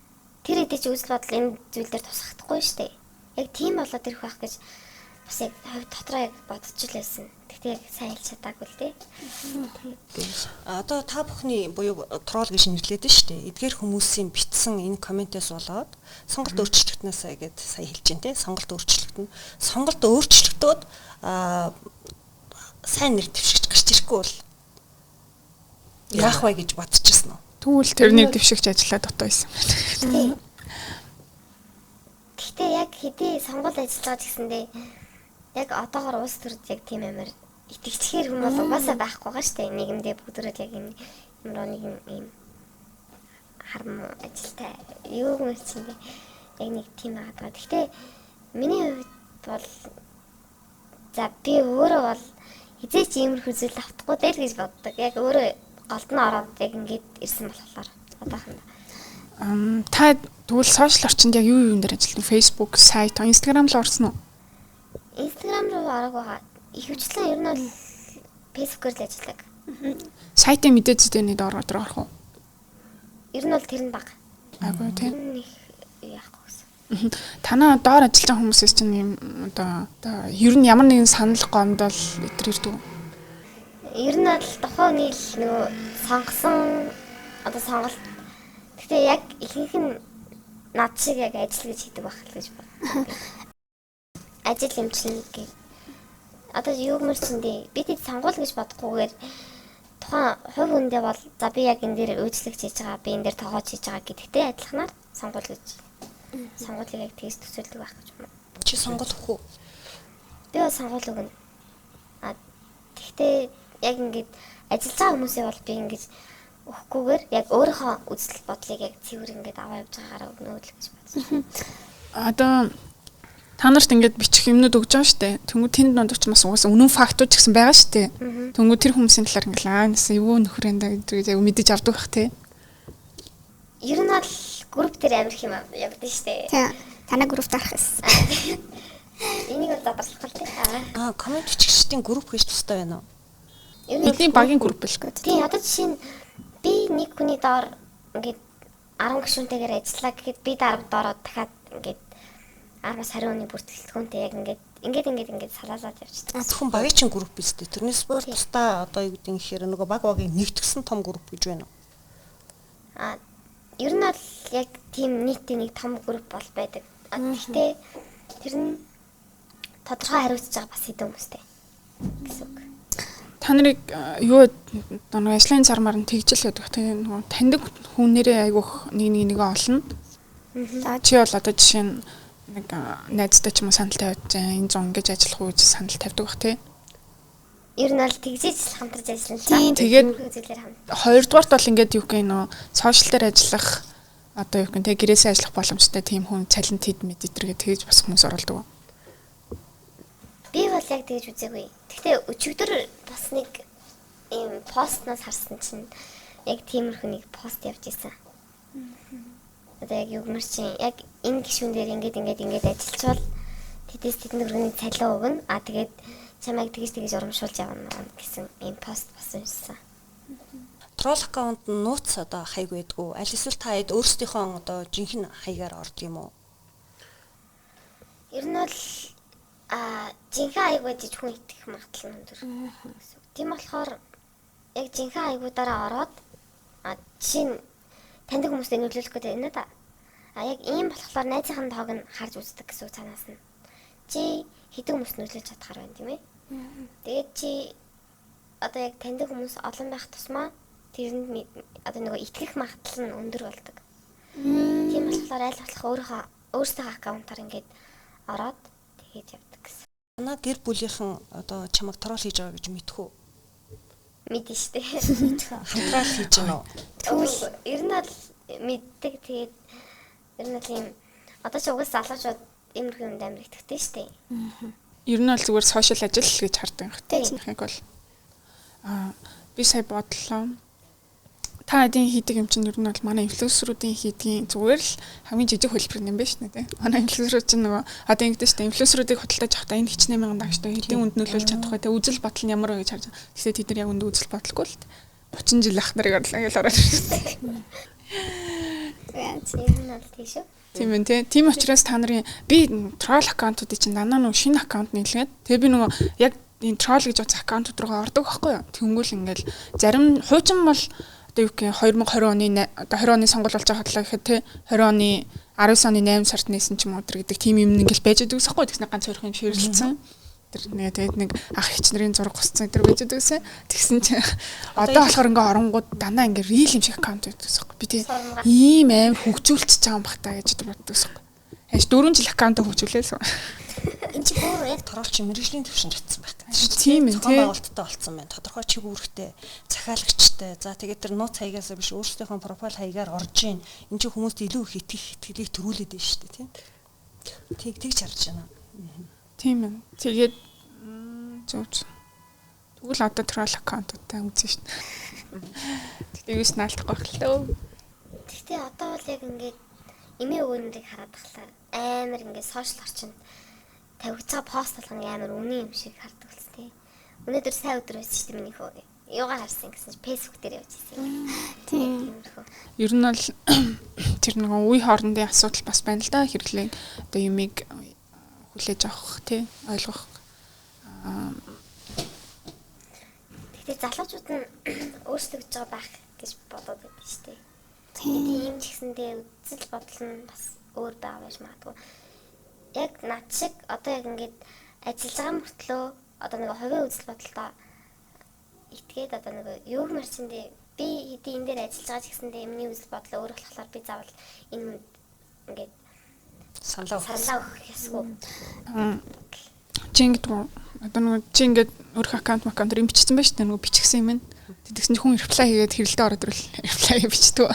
Тэр хэдий ч үзэл бодол энэ зүйл дээр тусахдаггүй штэ. Яг тийм болоод ирэх байх гэж бас яг дотроо яг бодож л байсан. Тэгтээ яг сайн хэлж чадаагүй л дээ. Одоо та бүхний буюу тролл гэж нэрлэдэг шүү дээ. Эдгээр хүмүүсийн бичсэн энэ комментээс болоод сонголт өөрчлөгдөнөөс гээд сая хэлж байна те. Сонголт өөрчлөгдөөд сайн нэр дэвшигч гарч ирэхгүй бол яах вэ гэж бодчихсон уу? Тэгвэл тэр нэр дэвшигч ажиллаад дотоо байсан. Гэхдээ яг хэдий сонгуул ажиллаж байгаа гэсэндээ яг одоогоор улс төрд яг тийм амар итгэцхээр хүмүүс угаасаа байхгүй байгаа шүү дээ. Нийгэмдээ бүгдөө яг юм руу нэг юм харам ажилтай юу юм чинь яг нэг тийм байгаа. Гэхдээ миний хувьд бол за би өөрөө бол хизээч иймэрхүү зүйл автахгүй дээр гэж боддог. Яг өөрөө голд нь ороод яг ингэж ирсэн болохоор одоохондоо. Та тэгвэл сошиал орчинд яг юу юун дээр ажилладаг? Facebook, сайт, Instagram л орсон уу? Instagram руу орог байгаа. Ихэвчлэн ер нь бол Facebook-оор л ажилладаг. Сайтын мэдээцтэй нэг ороод орох уу? Ер нь бол тэр нь бага. Айгуу тийм. Яахгүй гэсэн. Танаа доор ажиллаж байгаа хүмүүсээс чинь юм одоо ер нь ямар нэгэн санал гомдол өтер ирдэг үү? Ер нь бол тухайн нийл нөгөө сонгосон одоо сонголт. Гэхдээ яг ихэнх нь над шиг яг ажил гэж хийдэг байх л гэж байна. Ажил эмчилнэ гэх. Одоо юу гэмэр чиндээ бид хэд сонгуул гэж бодохгүйгээр тухайн хувь хүндээ бол за би яг энэ дээр үйлчлэгч хийж байгаа, би энэ дээр тоогооч хийж байгаа гэдэгтэй адилханаар сонгуул гэж. Сонгуулийг яг тэгж төсөөлдөг байх гэж байна. Чи сонгох уу? Би бол сонгуул өгнө. Тэгтээ яг ингэж ажиллаж байгаа хүмүүсээ бол би ингэж өгөхгүйгээр яг өөрийнхөө үзэл бодлыг яг цэвэр ингэж аваа явж байгаагаар өгнө л гэж бодсон. Одоо та нарт ингээд бичих юмнууд өгж байгаа шүү дээ. Тэнгүү тэнд донд ч бас угаасаа үнэн фактууд ч гэсэн байгаа шүү дээ. Тэнгүү тэр хүмүүсийн талаар ингээд нээс юу нөхрөндөө гэдэг яг мэдэж авдаг бах тий. Ер нь бол групп дээр амирх юм явдаг шүү дээ. Тийм. Танай группт арах гэсэн. Энийг бол задарсах тий. Коммент бичигчдийн групп гэж тустай байна уу? Эдний багийн групп л гэдэг. Тий, одоо жишээ нь би нэг хүний доор ингээд 10 гишүүнтэйгээр ажиллаа гэхэд би доороо дахиад ингээд 10-аас 20 хүний бүртгэлтгүүнтэй яг ингээд салаалаад явчихдаг. Зөвхөн багийн чин групп биз дээ. Тэрнээс бүр тусдаа одоо юу гэдэг ихээр нөгөө багийн нэгтгсэн том групп гэж байна уу? Ер нь бол яг тийм нийтийн нэг том групп бол байдаг. Гэхдээ тэр нь тодорхой хариуцж байгаа бас хэдэн хүмүүстэй гэсэн үг. Та нарыг юу нөгөө ажлын зармаар нь тэгжил гэдэг. Тэгээ нөгөө таньдаг хүнээрээ айгүйх нэг олно. За чи бол одоо жишээ нь нэг найзтай ч юм уу санал тавьж энэ зон ингэж ажиллах уу гэж санал тавьдаг бах тий. Ер нь бол тэгжиж хамтарч ажиллана. Тэгээд хоёрдугаарт бол ингээд юу гэх нөө сошиал дээр ажиллах одоо юу гэх тэ гэрээсээ ажиллах боломжтой тийм хүн цалинт хэд мэд итэргээ тэгж бас хүмүүс оролдог. Би бол яг тэгж үзээгүй. Гэхдээ өчигдөр бас нэг ийм постноос харсан чинь яг тиймэрхүү нэг пост явж исэн. Одоо яг юу гэмэр чинь яг энэ гишүүн дээр ингээд ажиллачвал тэдээс тэдний өргөний цалин өгнө. Тэгээд чамайг тэгж урамшуулж явна гэсэн ийм пост болсон юмсан. Troll аккаунт нууц одоо хаяг байдгүй. Аль эсвэл та хэд өөрсдийнхөө одоо жинхэнэ хаягаар ордог юм уу? Ер нь бол жинхэнэ хаяг байж хүн итгэх магадлал нь өндөр. Тийм болохоор яг жинхэнэ хаягуудаараа ороод жишээ нь таньдаг хүмүүстэй нөлөөлөх гэдэг энэ да. Яг ийм болохоор найзынхаа тоог нь харж үздэг гэсэн үг цаанаас нь. Чи хэдэн хүмүүс нөлөөлж чадхаар байна тийм ээ. Тэгээд чи одоо яг таньдаг хүмүүс олон байх тусмаа тэрэнд одоо нөгөө итгэх магадлал нь өндөр болдог. Тийм болохоор аль болох өөрсдөө аккаунтаар ингээд ороод тэгээд явдаг гэсэн. Манай гэр бүлийнхэн одоо чамайг трол хийж байгаа гэж мэдэх үү? Мэдэн штэ. Хамтрал хийж байна уу? Тэгвэл ер нь бол мэддэг тэгээд ер нь тийм одоо ч угсаа залуучууд иймэрхүү юмд амар итгэдэг штэ. Ер нь бол зүгээр сошиал ажил гэж хардаг юм хэвчээ бол. Би сая бодлоо. Та эдийн хийдэг юм чинь ер нь бол манай инфлюенсеруудын хийдгийн зүгээр л хамгийн жижиг хөлбөр юм байна шүү дээ. Манай инфлюенсерууд чинь нөгөө одоо ингэдэж штэ инфлюенсеруудыг хөдөлтөж явахдаа энэ хичнээн мянган дагчтай хэдийн үнд нөлөөлж чадах бай. Үзэл бодол нь ямар вэ гэж харж. Тэгсээ тэд нар яг үнд үзэл бодлогүй л 30 жил ах нарыг орлоо гэж ороод ирсэн. Тийм ээ тий. Тийм учраас та нарын би troll аккаунтуудыг чинь данаа нөгөө шинэ аккаунт нийлгээд тэгээ би нөгөө яг энэ troll гэж утас аккаунтууд руу ордог байхгүй юу. Тэнгүүл ингээл зарим хуучин бол одоо юу гэх 2020 оны одоо 20 оны сонгуул болж байгаа хатлаа гэхэд тий 20 оны 19 оны 8 сард нээсэн ч юм уу гэдэг тийм юм ингээл байж байгаа гэсэн байхгүй. Тэгснэ ганц хоёр хүн ширлэлсэн. Тэр нэг тэгээд нэг ах ихч нарын зураг гусцсан гэдэг байж байгаа гэсэн. Тэгсэн чинь одоо болохоор ингээ оронгууд данаа ингээ рил юм шиг аккаунт байдаг гэсэн. Би тий ийм амар хөгжүүлчихэж байгаа юм бах та гэж боддог гэсэн. Яаж 4 жил аккаунт хөгжүүлээсэн. энэ чи бүр яг торолч мэрэгжлийн төвшөнд очсон байх гэдэг шүү дээ. Тийм ээ, зохион байгуулалттай болцсон байна. Тодорхой чиг үүрэгтэй, захиалагчтай. За тэгээд тэр нууц хаягаасаа биш өөрсдийнхөө профайл хаягаар орж ийн. Энэ чи хүмүүст илүү их итгэлийг төрүүлээд байна шүү дээ, тийм. Тэгж харж байна. Тийм ээ. Тэгээд зөв. Тэгвэл одоо troll аккаунтуудтай үзэн шин. Тэгээд юус наалтах байх л тоо. Гэхдээ одоо бол яг ингээд эмээ өвгөнүүдийг хараад тахлаа амар ингээд сошиал орчинд тавигцаа пост болгоно амар үнэн юм шиг хардаг болсон тий. Өнөөдөр сайн өдөр байсан шүү дээ миний хөө. Юугаар харсан гэсэн чинь Facebook дээр явж ирсэн. Тийм. Ер нь бол тэр нэг үе хоорондын асуудал бас байна л да. Хэрлээ одоо юмыг хүлээж авах тий ойлгох. Тэгэхээр залуучууд нь өөрсдөө гэж байгаа байх гэж бодоод байдаг шүү дээ. Тийм ч гэсэндээ үзэл бодол нь бас өөр байгаа байж магадгүй. Яг над шиг одоо яг ингээд ажиллаж байгаа мөртлөө одоо нэг хувийн үзэл бодолтой итгээд одоо нэг юу мэрчэндээ би хэдий энэ дээр ажиллаж байгаа ч гэсэндээ миний үзэл бодол өөр болохоор би заавал энэ ингээд саналаа өгөх ёсгүй. Чи ингээд одоо нэг чи ингээд өөрөх аккаунт руу бичсэн байж таа нөгөө бичгсэн юм. Тэгсэн чинь хүн reply хийгээд хэрэлдээ ороод ирвэл reply бичдэг.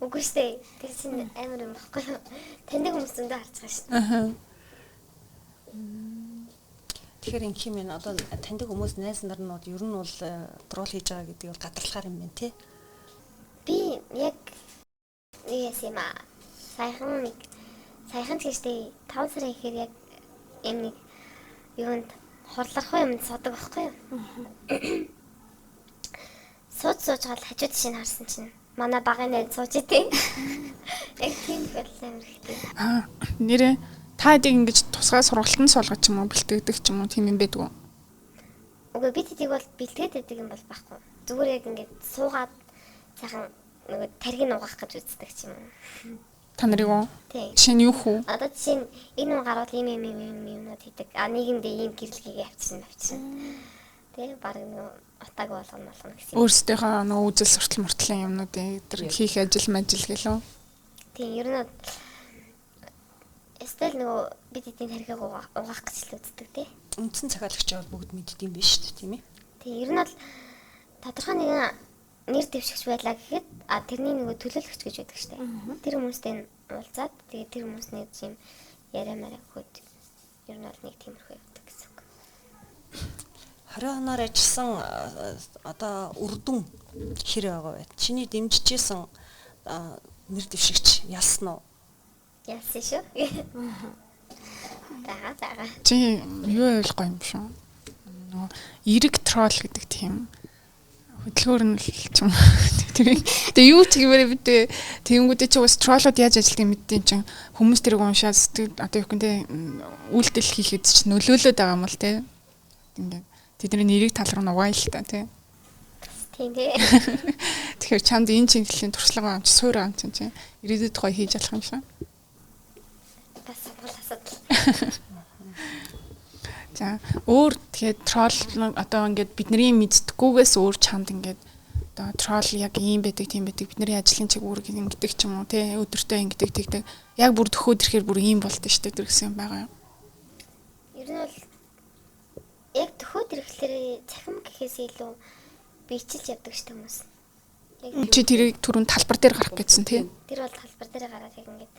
Үгүй шүү дээ. Тэр чинь амар юм баггүй юу? Таньдаг хүмүүс зөндөө харж байгаа шүү дээ. Ахаа. Тэгэхээр инх юм энэ одоо таньдаг хүмүүс найз нарнууд ер нь бол трол хийж байгаа гэдэг бол гадарлахаар юм байна тий. Би яг yes юм аа. Сайхан ч гэжтэй 5 сарын ихээр яг юм нэг юунд хорлох юм садаг байхгүй юу? Сууж гал хажууд шин харсан чинь манай багын найз сууж идэв. Яг тийм байлаа хэрэгтэй. Нэрээ та хэдийг ингэж тусгай сургалтанд суулгаж юм уу бэлтгэдэг ч юм уу тийм юм байдгүй. Үгүй би тэдийг бол бэлтгээд байдаг юм бол байхгүй. Зүгээр яг ингэж суугаад цаахан нөгөө тариг нь угаах гэж үздэг ч юм уу. Та нарыг уу? Тийм. Шинэ юу хүү? Одоо чинь энэ гарууд ийм юмнууд хийдэг. Нийгэмдээ ийм гэрлэгийг авчирсан. Тэгээ баг нөгөө утааг болгоно гэсэн. Өөрсдийнхөө нөгөө үзэл суртал мөртлийн юмнуудыг тэр хийх ажил гэлөө. Тийм ер нь стил нөгөө бид эдийн тархийг угаах гэж л үздэг тий. Үндсэн захиалагч бол бүгд мэддэм биш шүү дээ тийм ээ. Тийм ер нь бол тодорхой нэгэн нэр дэвшигч байлаа гэхэд тэрний нөгөө төлөөлөгч гэж байдаг шүү дээ. Тэр хүмүүстэй уулзаад тэгээ тэр хүмүүсний юм яриа мараа өгөөд ер нь бол нэг тиймэрхүү явдаг гэсэн үг. 20 оноор ажилласан одоо үрдүн хэр байгаа вэ? Чиний дэмжижсэн нэр дэвшигч ялсан уу? Ялсан шүү. Тага. Чи юу ойлгох юм шүү? Нөгөө эрэг трол гэдэг тийм хөдөлгөөр нь л ч юм. Тэгээ юу ч гэмээр битээ тэгэнгүүтээ чи бас троллууд яаж ажилладаг юм мэдээ чинь хүмүүс тэрийг уншаад одоо юу гэнтэй үйлдэл хийхэд ч нөлөөлөд байгаа юм л те. Ингээд тэдний нэрийг тал руу нугаая л та тий. Тийм тий. Тэгэхээр чамд энэ чиглэлийн туршлага амч суур амч чинь ирээдүйд гоё хийж болох юм шиг. Бас асуудал. За өөр тэгээд тролл одоо ингээд бидний мэддэггүйгээс өөр чамд ингээд одоо тролл яг ийм байдаг тийм байдаг бидний ажлын чиг үүрэг ингэдэг ч юм уу тий өдөртөө ингэдэг тэгдэг яг бүр төхөөд ирэхээр бүр ийм болд нь штэ тэр гэсэн юм байгаа юм. Ер нь бол яг төхөөд ирэхлээр цахим гэхээс илүү бичилж явдаг штэ хүмүүс. Чи тэрийг түрүүн талбар дээр гарах гэсэн тий. Тэр бол талбар дээр гараад яг ингээд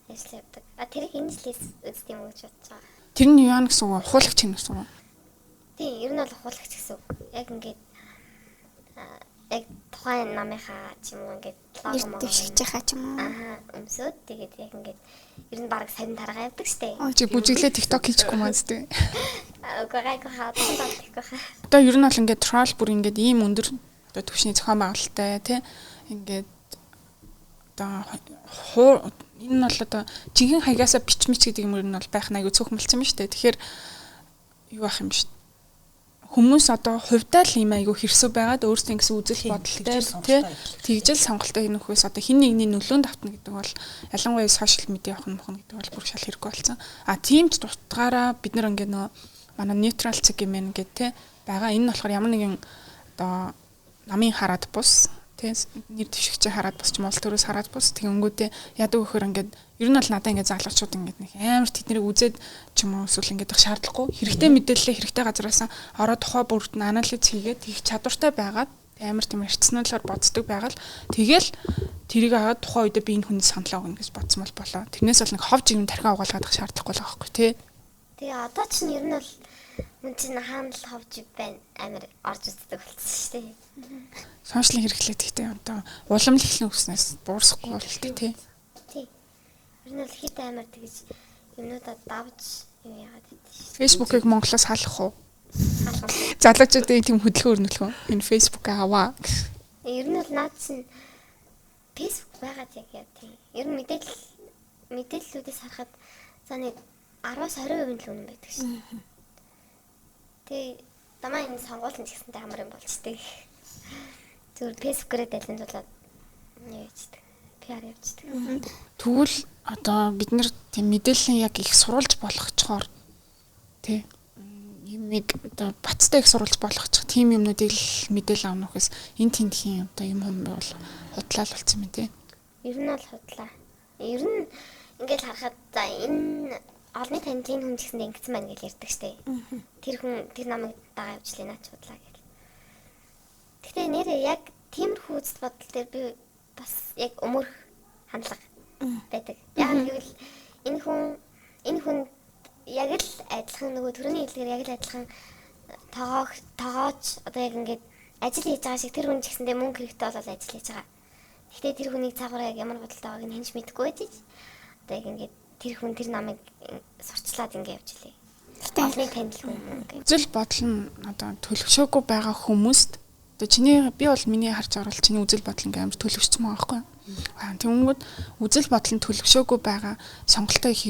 ажиллаж явдаг. Тэрийг энэ жилээс үздэг юм гэж бодож байгаа. Тэр нь юу гэсэн үг хуулагч юм гэсэн үг. Тийм, ер нь бол хуулагч гэсэн үг. Яг ингээд яг тухайн намынхаа ч юм уу ингээд лого дэвшигчийнхаа ч юм уу. Өмсөд тэгээд яг ингээд ер нь баг сарин таргаа явдаг штэ. Чи бүжиглээ TikTok хийчихгүй маань зү. Үгүй хаа таадаг хаа. Одоо ер нь бол ингээд трол бүр ингээд ийм өндөр одоо төвшний зохион байгуулалттай тий ингээд одоо энэ нь бол одоо жинхэнэ хаягаасаа бичмич гэдэг юм ер нь бол байх нь аягүй цөөхөн болсон юм шүү дээ. Тэгэхээр юу ах юм шүү. Хүмүүс одоо хувьдаа л юм аягүй хэрсүү байгаад өөрсдийн гэсэн үзэл бодолтой тий тэгжэл сонголтоо хийхээс одоо хин нэгний нөлөөнд автна гэдэг бол ялангуяа сошиал медиа явах нь гэдэг бол бүр шал хэрэггүй болсон. Тийм ч дутгаараа бид нар ингээд нөө манай нейтрал цэг юм гээд тий байгаа энэ нь болохоор ямар нэгэн одоо намын хараад бус Тэгээс нэр дэвшигчээ хараад бос ч мол төрөөс хараад бос тэгэнгүүтээ яадаг вөхөр ингээд ер нь бол надаа ингээд залуучууд ингээд нэг амар тэднийг үзээд ч юм уу эсвэл ингээд шаардлагагүй хэрэгтэй мэдээлэл хэрэгтэй газараас ороод тухай бүрд нь анализ хийгээд их чадвартай байгаад амар тийм эртснэлээр боддог байгаад тэгэл тэрийг аваад тухайн үедээ би энэ хүнийг саналаа өгнө гэж бодсон бол болоо. Тэрнээс бол нэг ховж юм тархиа угаалгах шаардлагагүй л байхгүй тий. Тэгээ одоо чинь ер нь бол мөн чинь хаанал ховж байна амар орж үздэг болчихсон шүү дээ. Сошиал хэрэглээд ихтэй одоо улам л эхлэн өснөөс буурсахгүй болтой тий. Тий. Ер нь бол хит амар тэгж юмнуудаа давж юм яагаад гэдэг шүү. Facebook-ыг Монголоос халах уу? Халах. Залуучуудын тийм хөдөлгөөн өрнөлгөө. Энэ Facebook-аа аваа. Ер нь бол наад чинь Facebook байгаад яг яа тийм. Ер нь мэдээллүүдээс харахад за нэг 10-20% л үнэн байдаг шин. Тэгээ дамаа энэ сонгууль нь гэсэнтэй амар юм болчтой. Зүгээр Facebook-ээр дэлгэнжуулаад явчихдаг. PR явчихдаг. Тэгвэл одоо бид нэр тийм мэдээллийн яг их сурулж болгочхоор тий юмыг одоо бацтай их сурулж болгочих тийм юмнуудыг л мэдээлэл авах гэс энэ тентхийн одоо юм бол худлаа л болсон юм тий. Ер нь бол худлаа. Ер нь ингээд харахад за энэ олны танилын хүн гэсэндээ ингэсэн байна гэж ярьдаг штэ. Тэр хүн тэр намайг дагаа явуулчихлаа наач худлаа гэл. Гэхдээ нэрээ яг тиймэрхүү үзэл бодол дээр би бас яг өмөрх хандлага байдаг. Яг гэвэл энэ хүн яг л адилхан нөгөө төрөний хэлээр яг л адилхан тоогооч одоо яг ингээд ажил хийж байгаа шиг тэр хүн ч гэсэндээ мөнгө хэрэгтэй болоод ажил хийж байгаа. Гэхдээ тэр хүнийг цаагаараа яг ямар бодолтой байгааг нь хинж мэдэхгүй байж. Одоо яг ингээд тэр хүн тэр намайг сурчлаад ингээд явуулчихлаа. Олны танил хүн ингээд. Үзэл бодол нь одоо төлөвшөөгүй байгаа хүмүүст одоо чиний би бол миний харж байгаа бол чиний үзэл бодол ингээм амар төлөвшсөн байгаа байхгүй. Тэнгүүд үзэл бодол нь төлөвшөөгүй байгаа сонголтоо их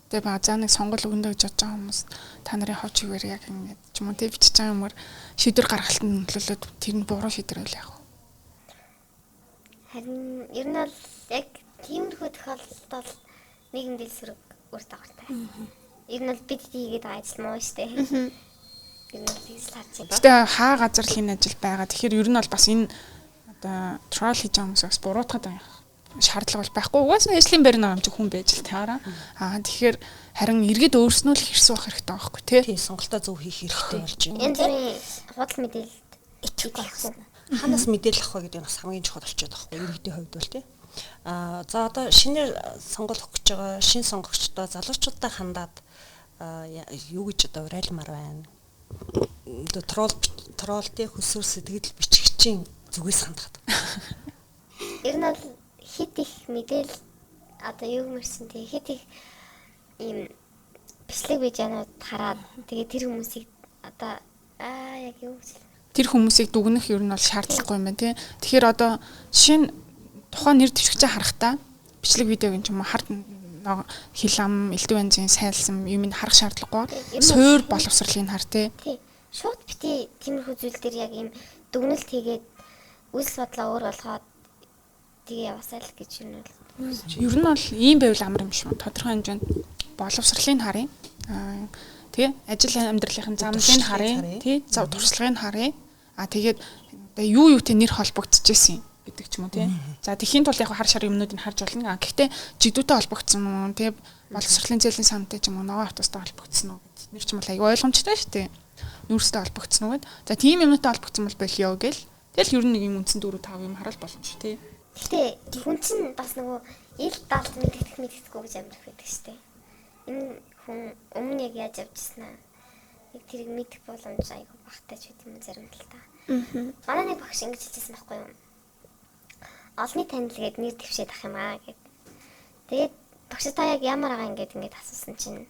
хэрэгтэй байгаа. За нэг сонгол өгнө гэж бодож байгаа хүмүүс та нарын ховч игээр яг ингээд ч юм уу тэг бичиж байгаа юмар шийдвэр гаргалтанд нөлөөлөд тэр нь буруу шийдвэр байл яг. Харин ер нь бол яг тиймэрхүү тохиолдолд бол нийгэмдэл сөрөг үр дагавартай. Ер нь бол бид хийгээд байгаа ажил муу штэ. Ер нь тэгж харж байгаа. Гэтэ хаа газар л энэ ажил байгаа. Тэгэхээр ер нь бол бас энэ одоо трол хийж байгаа хүмүүсээс буруутгаад байгаа шаардлага бол байхгүй. Угаасаа ажлын байр нэг юм хүн байж л таараа. Тэгэхээр харин иргэд өөрснөө л хэрсэн байх хэрэгтэй байхгүй тий. Тийм сонголтоо зөв хийх хэрэгтэй болж байна. Энэ төрлийн худал мэдээлэлд итгэх хэрэгтэй. Ханаас мэдээлэл авах вэ гэдэг нь бас хамгийн чухал болчиход байгаа байхгүй иргэдийн хувьд бол тий. За одоо шинээр сонгол өгч байгаа шин сонгогчдоо залуучуудаа хандаад юу гэж одоо урайлмаар байна. Одоо троллтэй хөсөр сэтгэл бичгчийн зүгээс хандаад. Ер нь бол хит их мэдээлэл одоо юу мэрсэн тий хит их ийм бичлэг видеонууд хараад тэгээ тэр хүмүүсийг одоо яг юу гэж тэр хүмүүсийг дүгнэх ер нь бол шаардлагагүй юм байна тий. Тэгэхээр одоо жишээ нь тухайн нэр дэвшигчээ харахтаа бичлэг видеог юм ч юм уу хард хил ам элдв банзын сайлсан юм харах шаардлагагүй. Суур боловсролыг хар тий. Тий. Шууд бити тиймэрхүү зүйл дээр яг ийм дүгнэлт хийгээд үзэл бодлоо өөр болгоод тэгээ яваасаа л гэж юм бол. Ер нь бол ийм байвал амар юм шүү. Тодорхой хэмжээнд боловсролыг харъя. Тий ажил амьдралын замлыг харъя. Тий туршлагыг харъя. Тэгээд одоо юу юутэй нэр холбогдчихжээ гэдэг ч юм уу тий. За тэхийн тулд яг хар шар юмнуудыг харж болно. Гэхдээ жигдүүтэй холбогдсон уу тий боловсролын зээлийн сантай ч юм уу ногоо автобустай холбогдсон уу гэдэг нэр ч юм бол аягүй ойлгомжтой шүү дээ. Нүүрстэй холбогдсон уу гэд. За тийм юмнуудтай холбогдсон бол болио гэл. Тэгэл ер нь нэг юм үндсэн 4 5 юм харал боломж тий. Гэтэ хүн чинь бас нөгөө ил даалт мэддэхгүй гэж амирх байдаг шүү дээ. Энэ хүн өмнө яг яаж явжсэн аа. Яг тэрийг мэдэх боломж аягүй багтай ч үт юм зарим л та. Манай нэг багш ингэж хэлсэн байхгүй юу? Олны танил гээд нэр дэвшээд ах юм аа гэд. Тэгээд багш та яг ямар байгаа ингээд асуусан чинь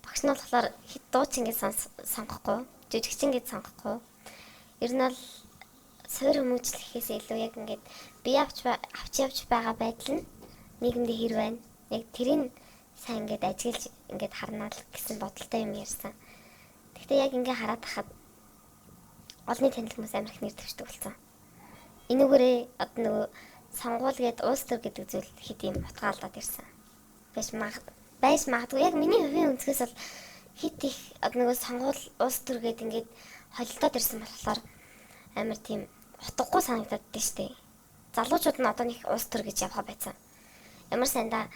багш нь болохоор хит дууч ингэж сонгохгүй, жижигч ингэж сонгохгүй. Ер нь бол суур хүмүүжлэхээс илүү яг ингээд бие авч явж байгаа байдал нь нийгэмдээ хэр байна. Яг тэрийг сайн ингээд ажиглаж ингээд харнаа л гэсэн бодолтой юм ярьсан. Гэхдээ яг ингээд хараад тахад олны танил хүмүүс амирх нэр дэвшдэг болсон. Энүүгээрээ одоо нөгөө сонгуул гээд улс төр гэдэг зүйл хэд юм утгаалдаад ирсэн. Байж магадгүй яг миний хувийн өнцгөөс бол хит их одоо нөгөө сонгуул улс төр гээд ингээд холилдоод ирсэн болохоор амар тийм утгагүй санагдаад дээ штэ. Залуучууд нь одоо нэг улс төр гэж явах байсан. Ямар сайндаа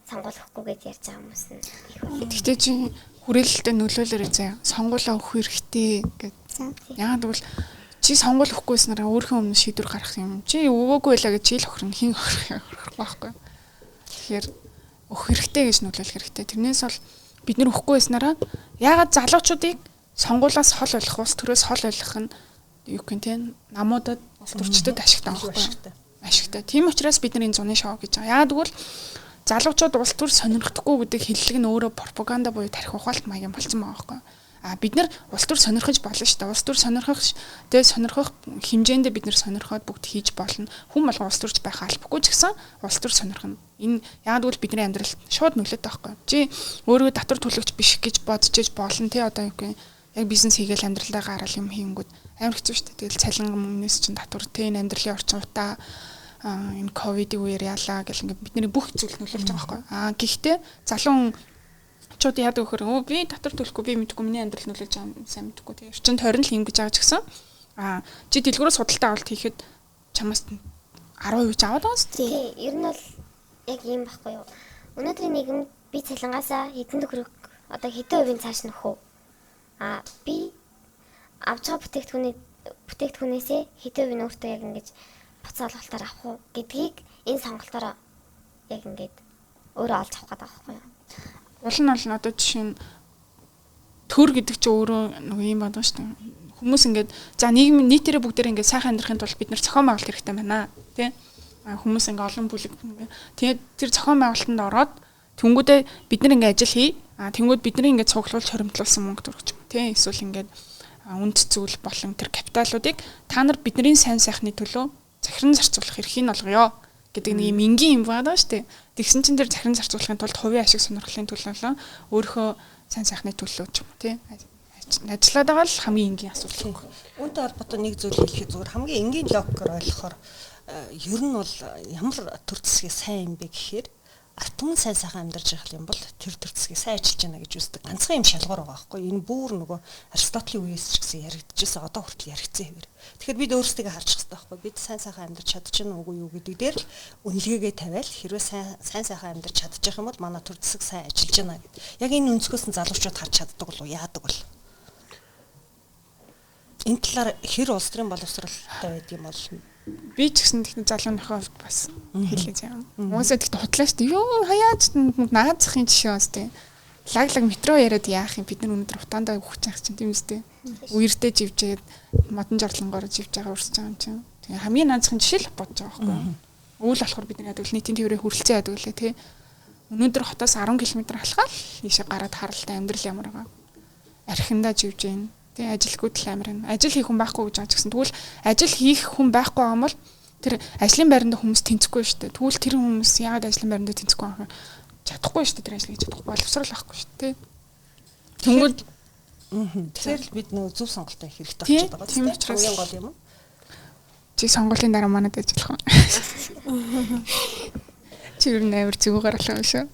сонгуул өгөхгүй гэж ярьж байгаа хүмүүс нь их байна. Гэхдээ чи хүрээлэлтэд нөлөөлөөрэй заяа. Сонгуулаа өгөх хэрэгтэй гэж. Яагаад гэвэл чи сонгуул өгөхгүйснээр өөрийнхөө өмнө шийдвэр гаргах юм. Чи өгөөгүй байлаа гэж чи л охрон хин охрох байхгүй. Тэгэхээр өгөх хэрэгтэй гэж нөлөөлөх хэрэгтэй. Тэрнээс бол бид нэр өгөхгүй байснараа яагаад залуучуудыг сонгуулаас хол ойлгох, улс төрөөс хол ойлгох нь юу гэх юм те намуудад улс төрчдөд ашигтай байхгүй. Ашигтай. Тийм учраас бид нар энэ зуны шоу гэж байгаа. Яагаад гэвэл залуучууд улс төр сонирхдаггүй гэдэг хэллэг нь өөрөө пропаганда буюу тарих ухаалт маягийн болсон байгаа байхгүй. Бид нар улс төр сонирхож болно шүү дээ. Улс төр сонирхох хэмжээндээ бид нар сонирхоод бүгд хийж болно. Хүн болго улс төрч байх албагүй ч гэсэн улс төр сонирхно. Энэ яагаад гэвэл бидний амьдралд шууд нөлөөтэй байхгүй. Чи өөрөө татвар төлөгч биш гэж бодож иж болно тий одоо юу гэх яг бизнес хийгээл амьдралдаа гараал юм хийнгүүд амар хэцүү шүү дээ. Тэгэл цалин өмнөөс чинь татвар тий энэ амьдралын орчин утаа энэ ковидын үеэр яалаа гэл ингээд бидний бүх зүйлд нөлөөлж байгаа байхгүй. Гэхдээ залуу чууд яадаг вөхөр би татвар төлөхгүй би мэдгүй миний амьдрал нөлөөлж байгаа юм сайн мэдгүй тий. Орчинд тойрон л юм гэж байгаа ч гэсэн чи дэлгүүрөө судалтай авалт хийхэд чамаас 10% аваад байгаа шүү дээ. Тий, ер нь бол яг ийм байхгүй юу. Өнөөдрийн нийгэмд би цалингаасаа хэдэн төгрөг одоо хэдэн хувийн цааш нөхөө. Би авч байгаа бүтээгдэхүүнээсээ хэдэн хувийн өөртөө яг ингэж буцаалгалтаар авах уу гэдгийг энэ сонголтоор яг ингэж өөрөө олж авах гэдэг байхгүй юу. Уул нь бол одоо жишээ нь төр гэдэг чинь өөрөө нэг юм байна шүү дээ. Хүмүүс ингээд за нийгэм нийтээрээ бүгдээр ингээд сайхан амьдрахын тулд бид нар зохион байгуулалт хэрэгтэй байна тий. Хүмүүс ингээд олон бүлэг тэгээд тэр зохион байгуулалтанд ороод тэнгүүдээ бид нар ингээд ажил хий. Тэнгүүд бидний ингээд цуглуулж хоримтлуулсан мөнгө төрөж юм тий. Эсвэл ингээд үнд зүйл болон тэр капиталуудыг та нар бидний сайн сайхны төлөө захиран зарцуулах эрхийг олгоё гэдэг нэг юм энгийн юм байна шүү дээ. Тэгсэн чинь тэр захиран зарцуулахын тулд хувийн ашиг сонирхлын төлөө өөрийнхөө сайн сайхны төлөө ч юм уу тий. Ажиллаад байгаа л хамгийн энгийн асуудал. Үүнтэй холбоотой нэг зүйл хэлэхэд зүгээр хамгийн энгийн логикоор ойлгохоор ер нь бол ямар төр засгийг сайн юм бэ гэхээр арт түмэн сайн сайхан амьдарч байгаа юм бол тэр төр засгийг сайн ажиллаж байна гэж үздэг. Ганцхан юм шалгуур байгаа байхгүй. Энэ бүр нөгөө Аристотелийн үеэс ч гэсэн яригдчихсэн одоо хүртэл яригдсан хэвээр. Тэгэхээр бид өөрсдөө харчих хэрэгтэй байхгүй. Бид сайн сайхан амьдарч чадчихна уугүй юу гэдэг дээр л үнэлгээгээ тавиал хэрвээ сайн сайхан амьдарч чадчих юм бол манай төр засаг сайн ажиллаж байна гэд. Яг энэ өнцгөөс нь залуучууд харж чаддаг болов яадаг бол. Энэ талаар хэр улс төрийн боловсралтай байд юм бол би ч гэсэн тэгтээ залууныхоо хувьд бас хэлээ заяа. Уусаа тэгтээ худлаа шүү дээ. Юу хаяач наазахын жишээ бас тийм. Лаглаг метро яриад яах юм бид нар өнөөдөр утаандаа өгч яах чинь тийм үстэй. Үердээ живжээд модон жорлонгоор живж байгаа урсж байгаа юм чинь. Тэгээ хамгийн наазахын жишээ л бодож байгаа байхгүй. Өвөл болохоор бид нар яадаг л нийтийн тээврийн хүрэлцэн яадаг лээ тий. Өнөөдөр хотоос 10 км алхаал ийшээ гараад харалтай амьдрал ямар байгаа. Архиндаа живж гин. Тэ ажилгүй тал амир нь. Ажил хийх хүн байхгүй гэж байгаа ч гэсэн тэгвэл ажил хийх хүн байхгүй байгаа бол тэр ажлын байранд хүмүүс тэнцэхгүй шүү дээ. Тэгвэл тэр хүмүүс яагаад ажлын байранд тэнцэхгүй байгаа юм? Чадахгүй шүү дээ тэр ажлыг чадахгүй боловсрал авахгүй шүү дээ. Тэнгүүд тэгэхээр л бид нөө зөв сонголтоо хэрэгтэй болчиход байгаа тийм учраас гол юм уу? Чи сонгуулийн дараа манад ажиллах уу? Чи юу нээр зүг гарлаа юм шүү.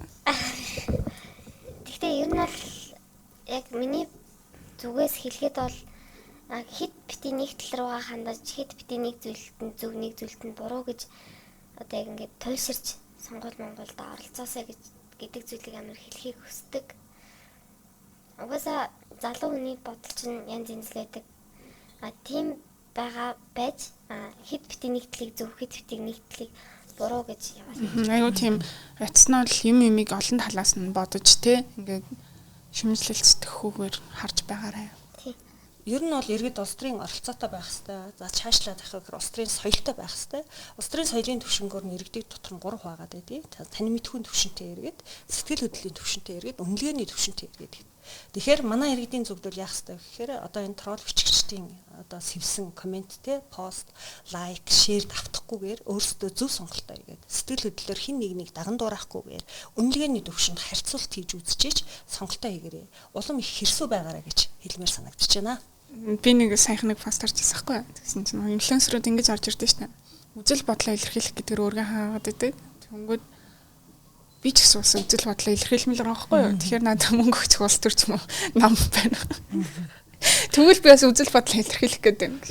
Гэхдээ ер нь бол яг миний зүгээс хэлэхэд бол хэд бити нэг тал руугаа хандаж хэд бити нэг зүйлд нь зөв нэг зүйлд нь буруу гэж одоо яг ингээд туйлширч сонгуул Монголд оролцоосоо гэдэг зүйлийг амар хэлхийг хүсдэг. Угаасаа залуу хүний бодол чинь янз янз л байдаг. Тийм байгаа байж хэд бити нэг талыг зөв хэд бити нэг талыг буруу гэж яваа. Айгуу тийм рационал юмыг олон талаас нь бодож те ингээд шимжлэл сэтгэхүүгээр харж байгаарай. Тийм. Ер нь бол иргэд улс төрийн оролцоотой байх хэрэгтэй. За цаашлаад ахыг улс төрийн соёлтой байх хэрэгтэй. Улс төрийн соёлын төвшнгөөр нь иргэдийг дотор нь 3 хуваагаад байдгийг. Таны мэдхүйн төвшөнтэй иргэд, сэтгэл хөдлөлийн төвшөнтэй иргэд, үнэлгээний төвшөнтэй иргэд. Тэгэхээр манай иргэдийн зүгдэл яах хэрэгтэй гэхээр одоо энэ трол бичигчдийн одоо сэвсэн комент те пост, лайк, шеэр давтахгүйгээр өөрсдөө зөв сонголтоо хийгээд сэтгэл хөдлөлөөр хин нэг даган дуурайхгүйгээр үнэлгээний төвшөнд харьцуулт хийж үзчихэж сонголтоо хийгээрэй. Улам их хэрсүү байгаарай гэж хэлмээр санагдчихэж байна. Би нэг сайхан нэг пост харчихсан байхгүй. Тэгсэн чинь инфлюенсерүүд ингэж орж ирдэ штэ. Үзэл бодлоо илэрхийлэх гэдгээр өөргөө хаагаад байдаг. Тэнгүүд би ч гэсэн үзэл бодлоо илэрхийлмээр байгаа байхгүй юу. Тэгэхээр надад мөнгө өгч улс төрч юм уу нам байна. Тэгвэл би бас үзэл бодлоо илэрхийлэх гээд байна.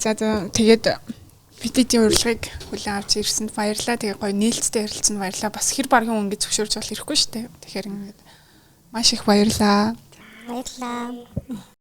За тэгээд бидний урилгыг хүлээн авч ирсэнд баярлалаа. Тэгээ гоё нээлттэй ярилцсанд баярлалаа. Бас хэр баргийн хүн ингэж зөвшөөрж бол ирэхгүй шүү дээ. Тэгэхээр ингээд маш их баярлалаа. Баярлалаа.